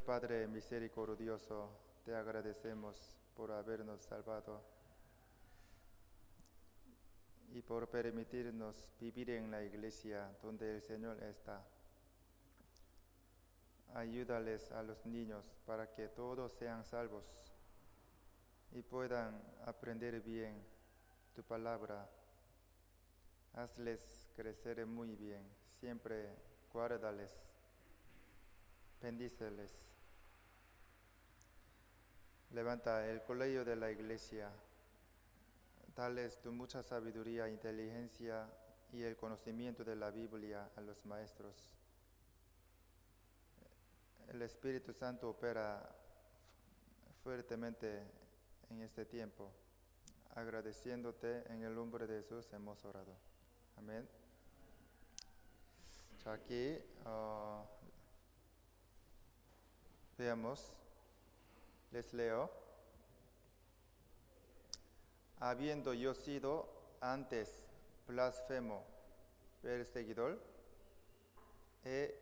Padre misericordioso, te agradecemos por habernos salvado y por permitirnos vivir en la iglesia donde el Señor está. Ayúdales a los niños para que todos sean salvos y puedan aprender bien tu palabra. Hazles crecer muy bien, siempre guárdales, bendíceles. Levanta el colegio de la iglesia, dales tu mucha sabiduría, inteligencia y el conocimiento de la Biblia a los maestros. El Espíritu Santo opera fuertemente en este tiempo. Agradeciéndote en el nombre de Jesús hemos orado. Amén. Aquí veamos, les leo. Habiendo yo sido antes blasfemo, perseguidor e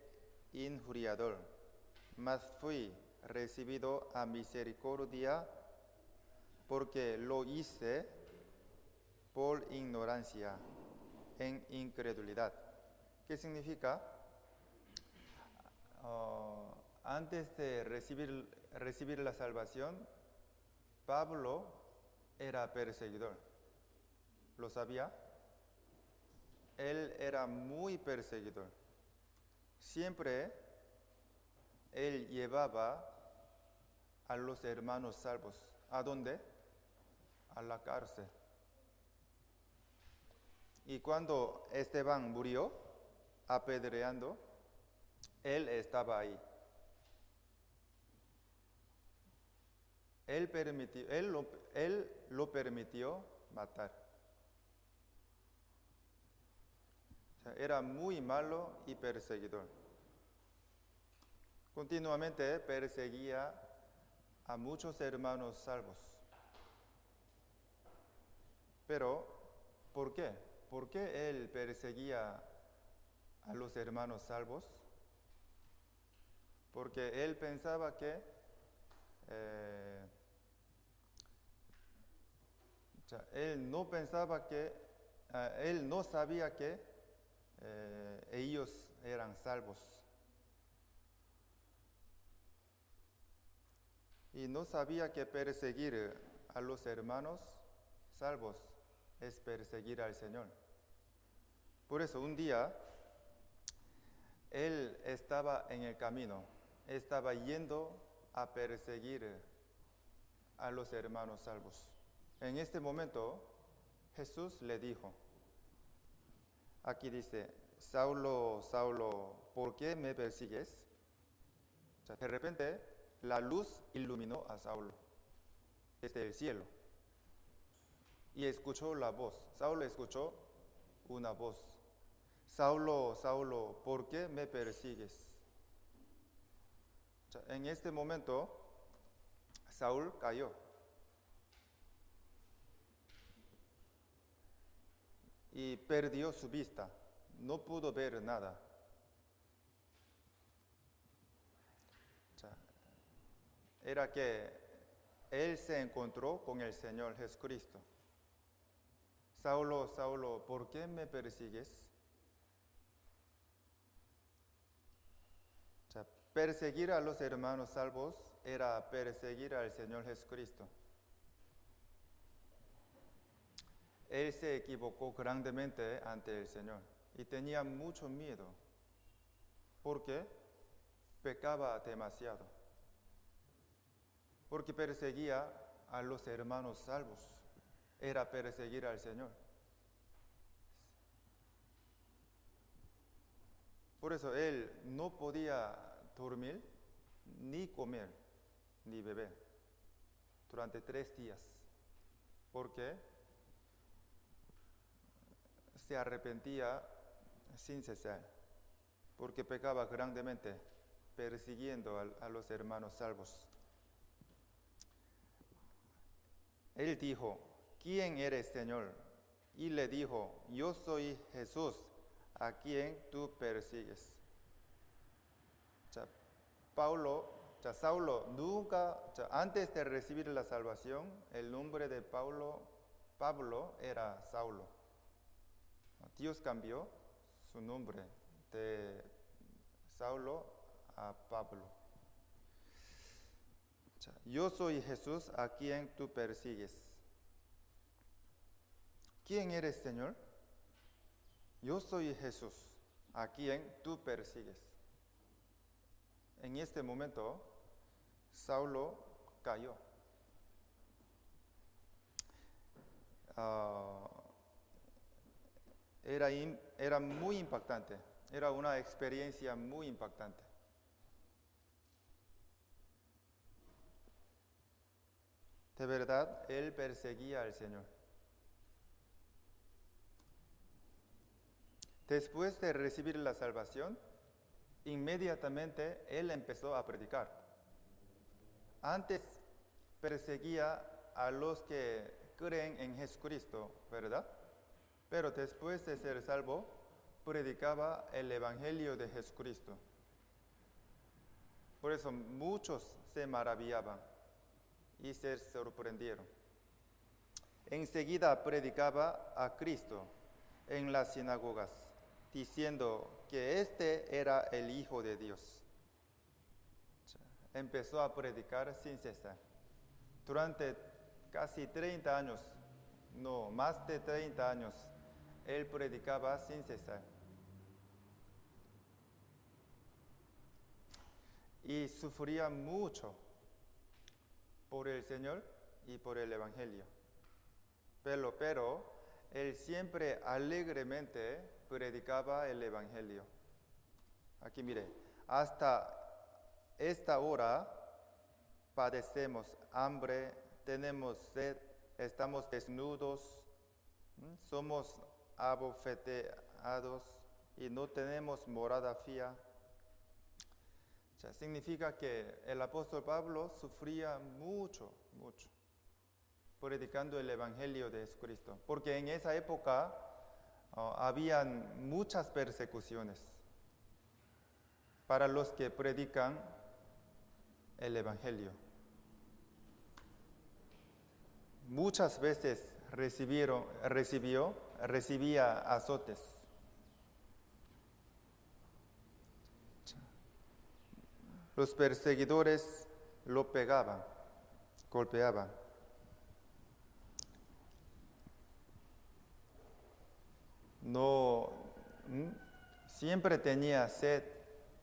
injuriador, mas fui recibido a misericordia porque lo hice por ignorancia, en incredulidad. ¿Qué significa? Antes de recibir la salvación, Pablo era perseguidor. ¿Lo sabía? Él era muy perseguidor. Siempre él llevaba a los hermanos salvos. ¿A dónde? A la cárcel. Y cuando Esteban murió, apedreando, él estaba ahí. Él lo permitió matar. O sea, era muy malo y perseguidor. Continuamente perseguía a muchos hermanos salvos. Pero, ¿por qué? ¿Por qué él perseguía a los hermanos salvos? Porque él pensaba que él no sabía que ellos eran salvos. Y no sabía que perseguir a los hermanos salvos es perseguir al Señor. Por eso un día él estaba en el camino, estaba yendo a perseguir a los hermanos salvos. En este momento Jesús le dijo, aquí dice, Saulo, Saulo, ¿por qué me persigues? O sea, de repente la luz iluminó a Saulo desde el cielo y escuchó la voz. Saulo escuchó una voz. Saulo, Saulo, ¿por qué me persigues? O sea, en este momento Saúl cayó. Y perdió su vista, no pudo ver nada. O sea, era que él se encontró con el Señor Jesucristo. Saulo, Saulo, ¿por qué me persigues? O sea, perseguir a los hermanos salvos era perseguir al Señor Jesucristo. Él se equivocó grandemente ante el Señor y tenía mucho miedo porque pecaba demasiado, porque perseguía a los hermanos salvos, era perseguir al Señor. Por eso él no podía dormir, ni comer, ni beber durante 3 días, porque se arrepentía sin cesar, porque pecaba grandemente persiguiendo a los hermanos salvos. Él dijo, ¿quién eres, Señor? Y le dijo, yo soy Jesús, a quien tú persigues. O sea, Pablo Saulo nunca, antes de recibir la salvación, el nombre de Pablo era Saulo. Dios cambió su nombre de Saulo a Pablo. Yo soy Jesús a quien tú persigues. ¿Quién eres, Señor? Yo soy Jesús a quien tú persigues. En este momento, Saulo cayó. Era muy impactante, era una experiencia muy impactante. De verdad, él perseguía al Señor. Después de recibir la salvación, inmediatamente él empezó a predicar. Antes perseguía a los que creen en Jesucristo, ¿verdad? Pero después de ser salvo, predicaba el Evangelio de Jesucristo. Por eso muchos se maravillaban y se sorprendieron. Enseguida predicaba a Cristo en las sinagogas, diciendo que este era el Hijo de Dios. Empezó a predicar sin cesar. Durante casi 30 años, no, más de 30 años, él predicaba sin cesar. Y sufría mucho por el Señor y por el Evangelio. Pero él siempre alegremente predicaba el Evangelio. Aquí mire, hasta esta hora padecemos hambre, tenemos sed, estamos desnudos, somos abofeteados y no tenemos morada fija. Significa que el apóstol Pablo sufría mucho predicando el Evangelio de Jesucristo, porque en esa época habían muchas persecuciones para los que predican el Evangelio. Muchas veces recibía azotes. Los perseguidores lo pegaban, golpeaban. No, siempre tenía sed,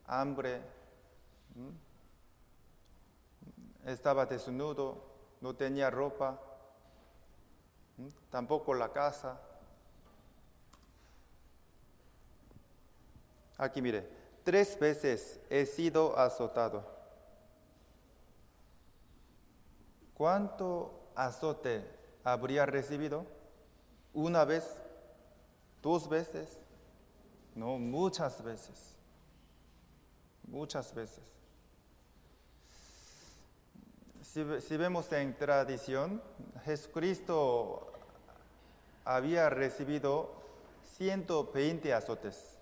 hambre, estaba desnudo, no tenía ropa, tampoco la casa. Aquí mire, 3 veces he sido azotado. ¿Cuánto azote habría recibido? ¿Una vez? 2 veces? No, muchas veces. Muchas veces. Si vemos en tradición, Jesucristo había recibido 120 azotes.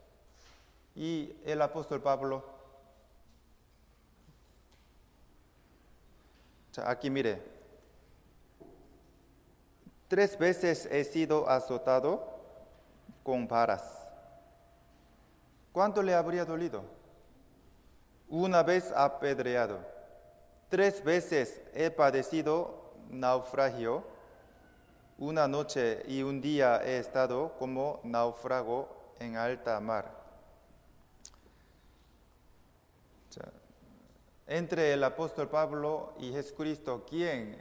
Y el apóstol Pablo, aquí mire, 3 veces he sido azotado con varas. ¿Cuánto le habría dolido? 1 vez apedreado. 3 veces he padecido naufragio. 1 noche y 1 día he estado como náufrago en alta mar. Entre el apóstol Pablo y Jesucristo, ¿quién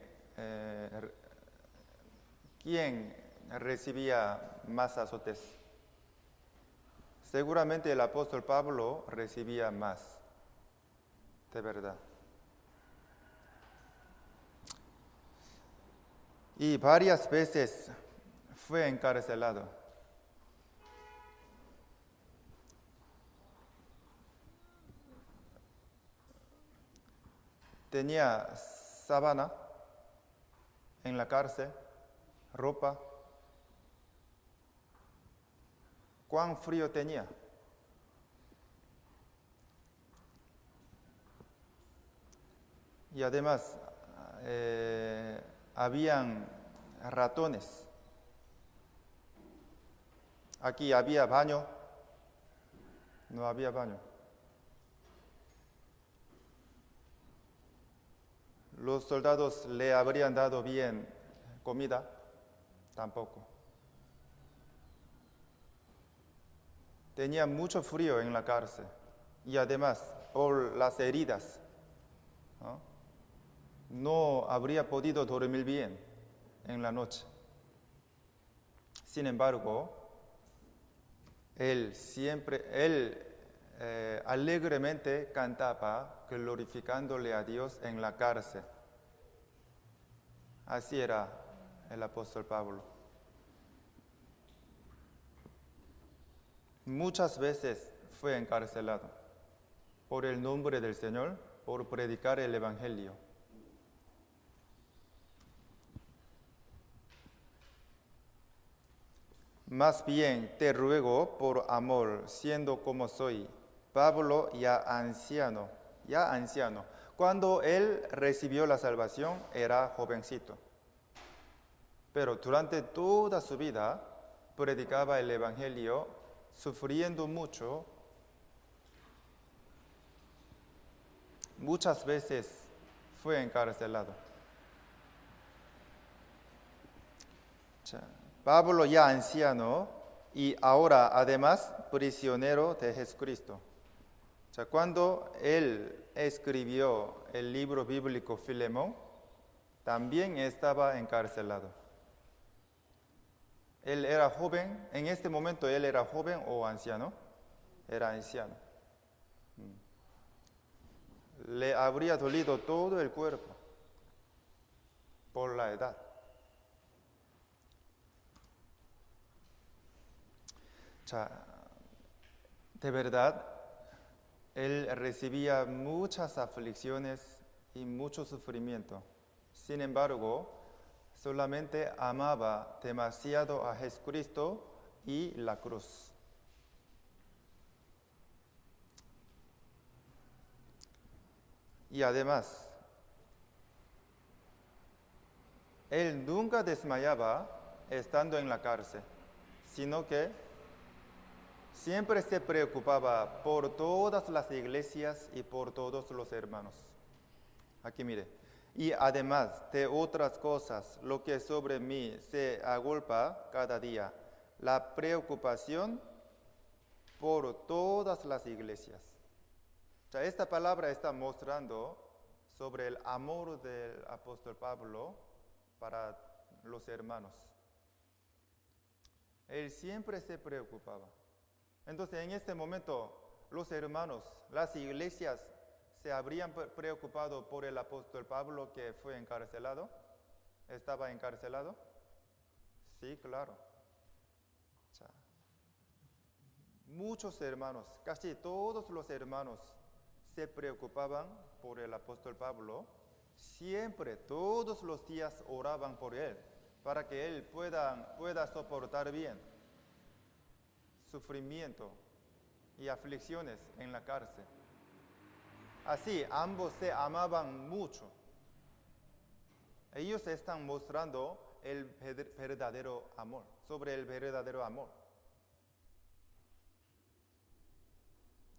recibía más azotes? Seguramente el apóstol Pablo recibía más, de verdad. Y varias veces fue encarcelado. Tenía sábana en la cárcel, ropa. ¿Cuán frío tenía? Y además, habían ratones. Aquí había baño, no había baño. Los soldados le habrían dado bien comida, tampoco. Tenía mucho frío en la cárcel y además por las heridas, no habría podido dormir bien en la noche. Sin embargo, él alegremente cantaba glorificándole a Dios en la cárcel. Así era el apóstol Pablo. Muchas veces fue encarcelado por el nombre del Señor, por predicar el Evangelio. Más bien te ruego por amor, siendo como soy, Pablo ya anciano. Cuando él recibió la salvación era jovencito, pero durante toda su vida predicaba el Evangelio, sufriendo mucho. Muchas veces fue encarcelado. Pablo ya anciano y ahora además prisionero de Jesucristo. Cuando él escribió el libro bíblico Filemón, también estaba encarcelado. Él era joven, en este momento él era joven o anciano, era anciano. Le habría dolido todo el cuerpo por la edad. De verdad, él recibía muchas aflicciones y mucho sufrimiento. Sin embargo, solamente amaba demasiado a Jesucristo y la cruz. Y además, él nunca desmayaba estando en la cárcel, sino que siempre se preocupaba por todas las iglesias y por todos los hermanos. Aquí mire. Y además de otras cosas, lo que sobre mí se agolpa cada día, la preocupación por todas las iglesias. Esta palabra está mostrando sobre el amor del apóstol Pablo para los hermanos. Él siempre se preocupaba. Entonces, en este momento, los hermanos, las iglesias, ¿se habrían preocupado por el apóstol Pablo que fue encarcelado? ¿Estaba encarcelado? Sí, claro. Muchos hermanos, casi todos los hermanos, se preocupaban por el apóstol Pablo. Siempre, todos los días oraban por él, para que él pueda soportar bien sufrimiento y aflicciones en la cárcel. Así, ambos se amaban mucho. Ellos están mostrando el verdadero amor, sobre el verdadero amor.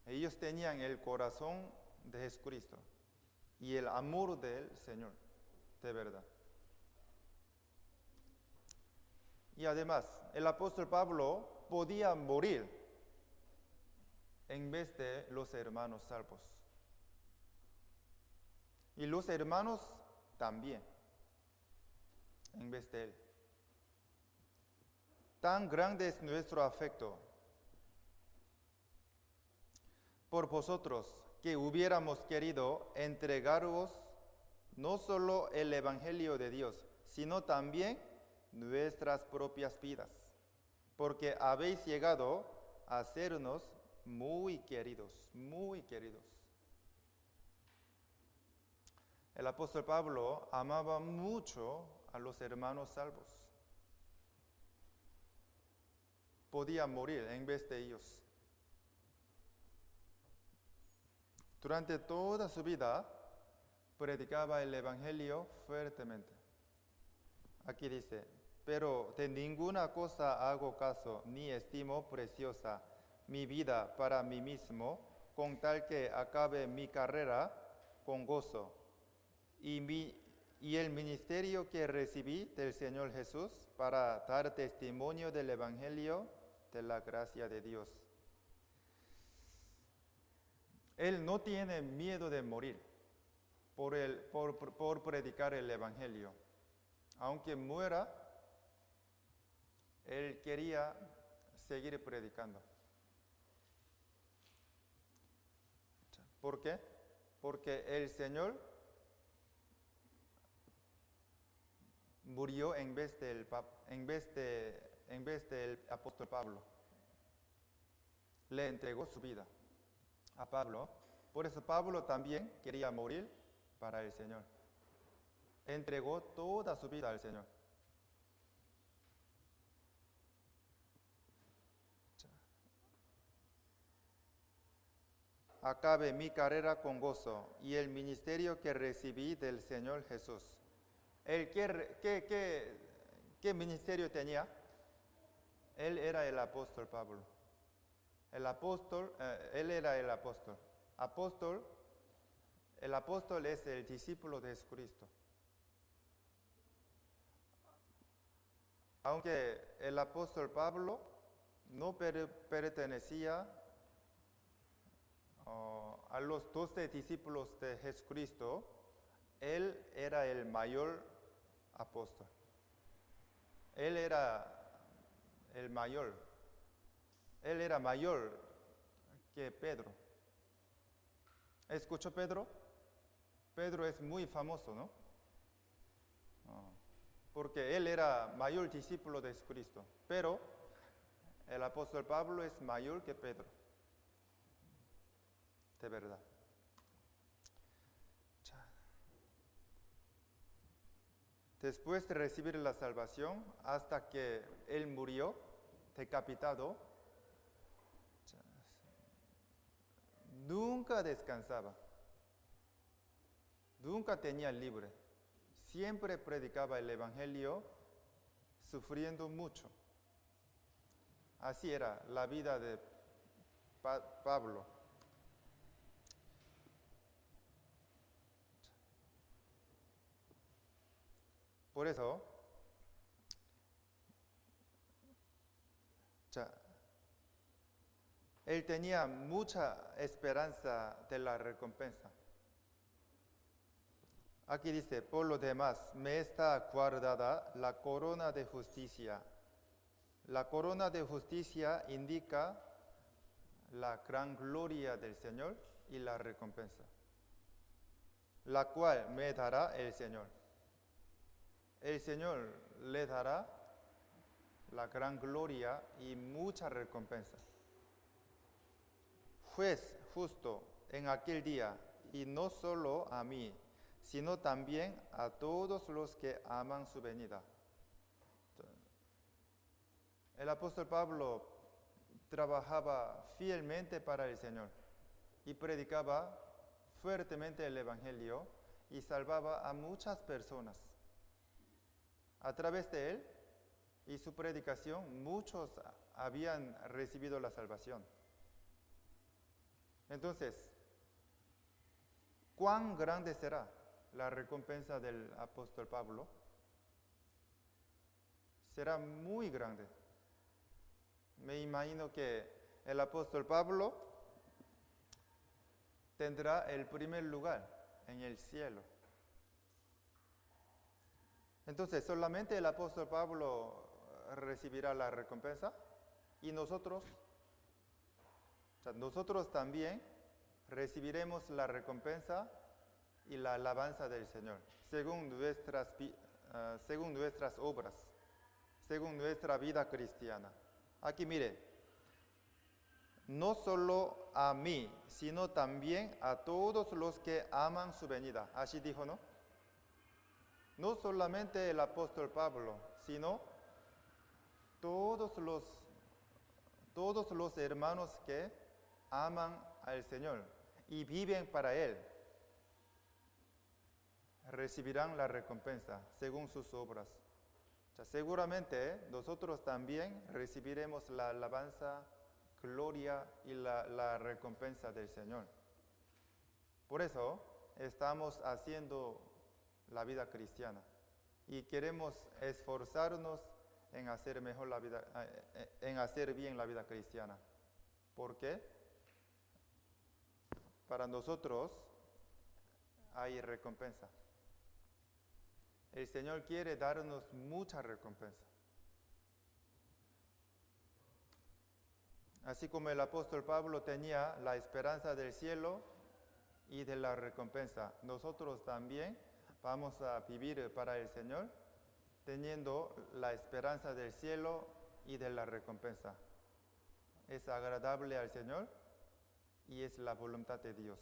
Ellos tenían el corazón de Jesucristo y el amor del Señor, de verdad. Y además, el apóstol Pablo podía morir en vez de los hermanos salvos. Y los hermanos también, en vez de él. Tan grande es nuestro afecto por vosotros que hubiéramos querido entregaros no solo el Evangelio de Dios, sino también nuestras propias vidas, porque habéis llegado a sernos muy queridos, muy queridos. El apóstol Pablo amaba mucho a los hermanos salvos. Podía morir en vez de ellos. Durante toda su vida, predicaba el Evangelio fuertemente. Aquí dice, pero de ninguna cosa hago caso, ni estimo preciosa mi vida para mí mismo, con tal que acabe mi carrera con gozo. Y el ministerio que recibí del Señor Jesús para dar testimonio del Evangelio de la gracia de Dios. Él no tiene miedo de morir por predicar el Evangelio. Aunque muera, él quería seguir predicando. ¿Por qué? Porque el Señor murió en vez del apóstol Pablo. Le entregó su vida a Pablo. Por eso Pablo también quería morir para el Señor. Entregó toda su vida al Señor. Acabe mi carrera con gozo y el ministerio que recibí del Señor Jesús. ¿Qué ministerio tenía? Él era el apóstol Pablo. Él era el apóstol. El apóstol es el discípulo de Jesucristo. Aunque el apóstol Pablo no pertenecía a los 12 discípulos de Jesucristo, él era el mayor apóstol. Él era el mayor. Él era mayor que Pedro. ¿Escuchó Pedro? Pedro es muy famoso, ¿no? Porque él era mayor discípulo de Jesucristo. Pero el apóstol Pablo es mayor que Pedro. De verdad. Después de recibir la salvación, hasta que él murió, decapitado, nunca descansaba, nunca tenía libre, siempre predicaba el Evangelio, sufriendo mucho. Así era la vida de Pablo. Por eso, él tenía mucha esperanza de la recompensa. Aquí dice, por lo demás, me está guardada la corona de justicia. La corona de justicia indica la gran gloria del Señor y la recompensa, la cual me dará el Señor. El Señor le dará la gran gloria y mucha recompensa. Juez justo en aquel día, y no solo a mí, sino también a todos los que aman su venida. El apóstol Pablo trabajaba fielmente para el Señor y predicaba fuertemente el Evangelio y salvaba a muchas personas. A través de él y su predicación, muchos habían recibido la salvación. Entonces, ¿cuán grande será la recompensa del apóstol Pablo? Será muy grande. Me imagino que el apóstol Pablo tendrá el primer lugar en el cielo. Entonces, solamente el apóstol Pablo recibirá la recompensa y nosotros también recibiremos la recompensa y la alabanza del Señor, según nuestras obras, según nuestra vida cristiana. Aquí mire, no solo a mí, sino también a todos los que aman su venida. Así dijo, ¿no? No solamente el apóstol Pablo, sino todos los hermanos que aman al Señor y viven para Él. recibirán la recompensa según sus obras. O sea, seguramente nosotros también recibiremos la alabanza, gloria y la recompensa del Señor. Por eso estamos haciendo la vida cristiana y queremos esforzarnos en hacer mejor la vida, en hacer bien la vida cristiana. ¿Por qué? Para nosotros hay recompensa. El Señor quiere darnos mucha recompensa. Así como el apóstol Pablo tenía la esperanza del cielo y de la recompensa, nosotros también vamos a vivir para el Señor teniendo la esperanza del cielo y de la recompensa. Es agradable al Señor y es la voluntad de Dios.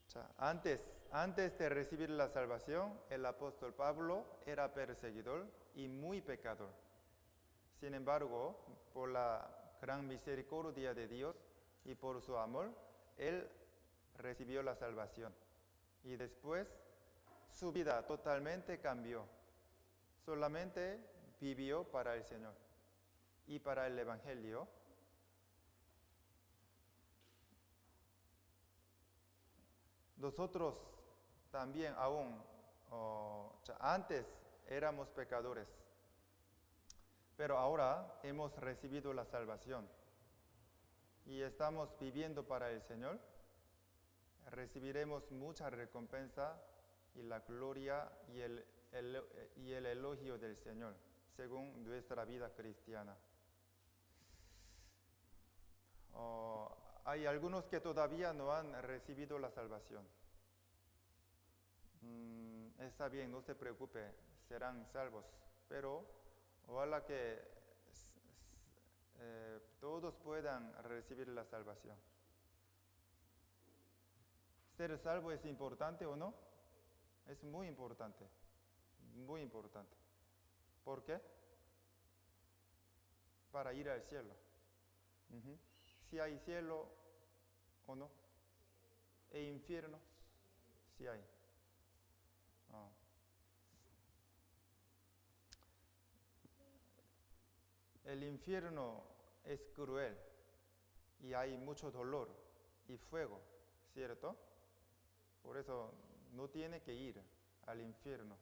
O sea, antes de recibir la salvación, el apóstol Pablo era perseguidor y muy pecador. Sin embargo, por la gran misericordia de Dios y por su amor, él recibió la salvación. Y después su vida totalmente cambió. Solamente vivió para el Señor y para el Evangelio. Nosotros también aún, antes éramos pecadores, pero ahora hemos recibido la salvación y estamos viviendo para el Señor. Recibiremos mucha recompensa y la gloria y el elogio del Señor, según nuestra vida cristiana. Hay algunos que todavía no han recibido la salvación. Está bien, no se preocupe, serán salvos, pero ojalá que todos puedan recibir la salvación. ¿Ser salvo es importante o no? Es muy importante, muy importante. ¿Por qué? Para ir al cielo. Si hay cielo o no. E infierno, si hay. El infierno es cruel y hay mucho dolor y fuego, ¿cierto? Por eso no tiene que ir al infierno.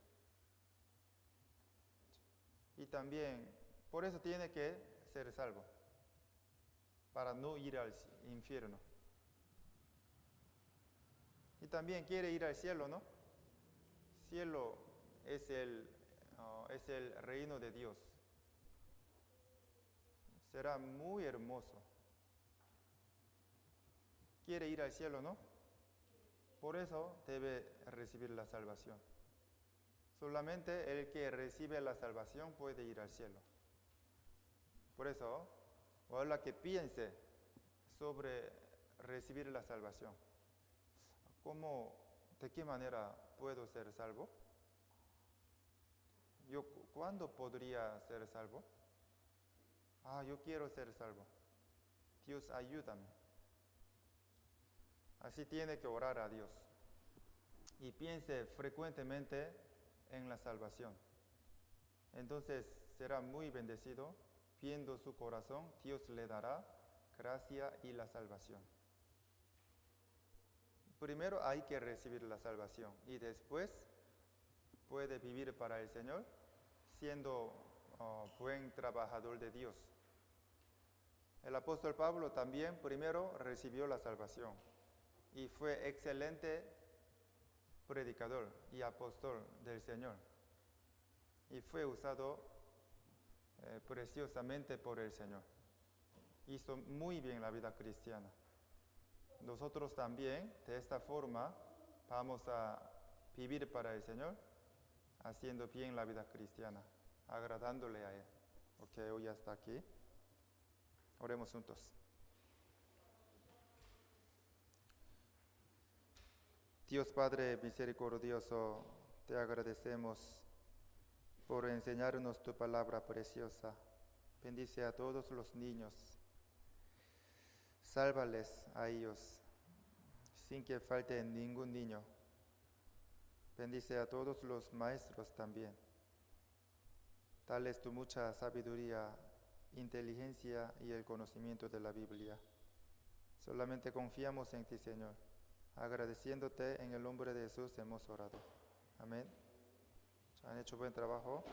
Y también, por eso tiene que ser salvo, para no ir al infierno. Y también quiere ir al cielo, ¿no? Cielo es el reino de Dios. Será muy hermoso. Quiere ir al cielo, ¿no? Por eso debe recibir la salvación. Solamente el que recibe la salvación puede ir al cielo. Por eso, ojalá que piense sobre recibir la salvación. ¿De qué manera puedo ser salvo? ¿Cuándo podría ser salvo? Yo quiero ser salvo. Dios, ayúdame. Así tiene que orar a Dios. Y piense frecuentemente en la salvación. Entonces será muy bendecido. Viendo su corazón, Dios le dará gracia y la salvación. Primero hay que recibir la salvación y después puede vivir para el Señor siendo buen trabajador de Dios. El apóstol Pablo también primero recibió la salvación y fue excelente predicador y apóstol del Señor. Y fue usado preciosamente por el Señor. Hizo muy bien la vida cristiana. Nosotros también, de esta forma, vamos a vivir para el Señor, haciendo bien la vida cristiana, agradándole a Él. Ok, hoy hasta aquí. Oremos juntos. Dios Padre misericordioso, te agradecemos por enseñarnos tu palabra preciosa. Bendice a todos los niños. Sálvales a ellos, sin que falte ningún niño Bendice a todos los maestros también. Dales tu mucha sabiduría, inteligencia y el conocimiento de la Biblia. Solamente confiamos en ti, Señor. Agradeciéndote en el nombre de Jesús hemos orado. Amén. Han hecho buen trabajo.